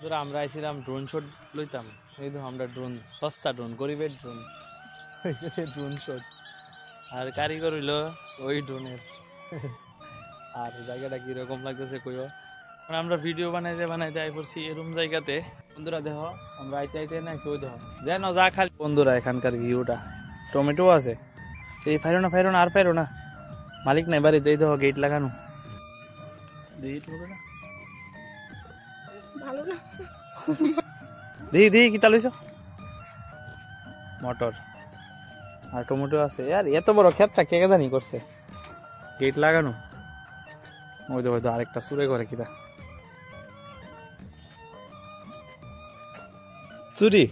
ধরো আমরা আইছিলাম ড্রোন শট লইতাম, এই তো আমরা ড্রোন, সস্তা ড্রোন, গরিবের ড্রোন, ড্রোন শট। আর কারিগর হইলো ওই ড্রোনের। আর জায়গাটা কিরকম লাগতেছে কইও। আমরা ভিডিও বানাইতে আই পড়ছি এরকম জায়গাতে। বন্ধুরা দেখো আমরা আইতে আইতে নাইছি, ওই দেখো যেন যা খালি। বন্ধুরা এখানকার ভিউটা, টমেটো আছে, এই ফাইরো না আর ফাইরো না, মালিক নাই বাড়িতে। এই দেখো গেট লাগানো, দেখি কিতা লইছ, মটর আর টমেটো আছে। আর এত বড় ক্ষেতটা কে জানি করছে, গেট লাগানো। ওই দেখো আরেকটা সুরে করে কিতা চুরি।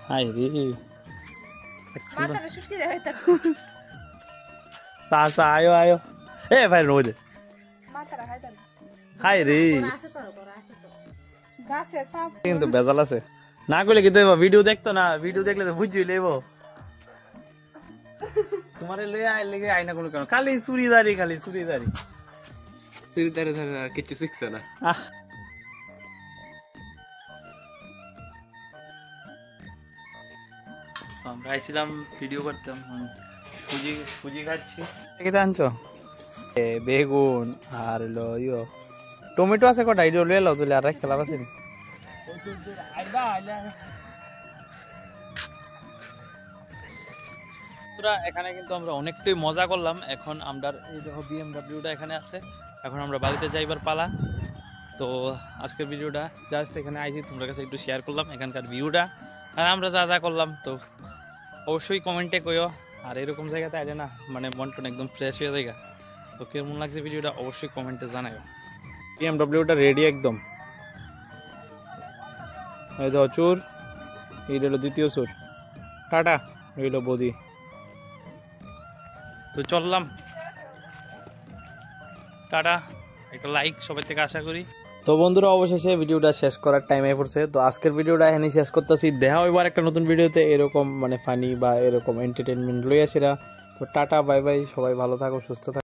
হাই রে আয়ো এ ভাই রোদ। হাই রে কিন্তু বেজাল আছে না করলে কি দেবো, ভিডিও দেখতো না, ভিডিও দেখলে তো বুঝছি লেবো। তোমার লেগে আইনা কোনো কেন, খালি চুরিদারি, খালি চুরিদারি আর কিছু শিখছে না। আমরা আইছিলাম ভিডিও করতাম, ফুজি খাচ্ছি। কেটে আনছো বেগুন আর ইয়ো টমেটো আছে কটা, এটা লয়ে লাও তুলে, আর খেলা আছে। এখানে কিন্তু আমরা অনেকটাই মজা করলাম। এখন আমরা এই দেখো বিএমডব্লিউটা এখানে আছে, এখন আমরা বাড়িতে যাইবার পালা। তো আজকের ভিডিওটা জাস্ট এখানে আইছি তোমাদের কাছে একটু শেয়ার করলাম এখানকার ভিউটা, আর আমরা যা যা করলাম। তো অবশ্যই কমেন্টে কইও, আর এরকম জায়গাতে আজ না মানে মন টন একদম ফ্রেশ হয়ে যায়। তো কেমন লাগছে ভিডিওটা অবশ্যই কমেন্টে জানাও। বিএমডব্লিউটা রেডি একদম, এই দেখো চুর, এই হলো দ্বিতীয় চুর, টাটা, এই হলো বদি। তো চললাম, টাটা, একটা লাইক সবাই থেকে আশা করি। তো বন্ধুরা অবশেষে ভিডিওটা শেষ করার টাইম হয়ে পড়ছে। তো আজকের ভিডিওটা এখানেই শেষ করতেছি। দেখা এবার একটা নতুন ভিডিওতে এরকম মানে ফানি বা এরকম এন্টারটেনমেন্ট লইয়াছিরা। তো টাটা, বাই বাই, সবাই ভালো থাকো, সুস্থ থাকো।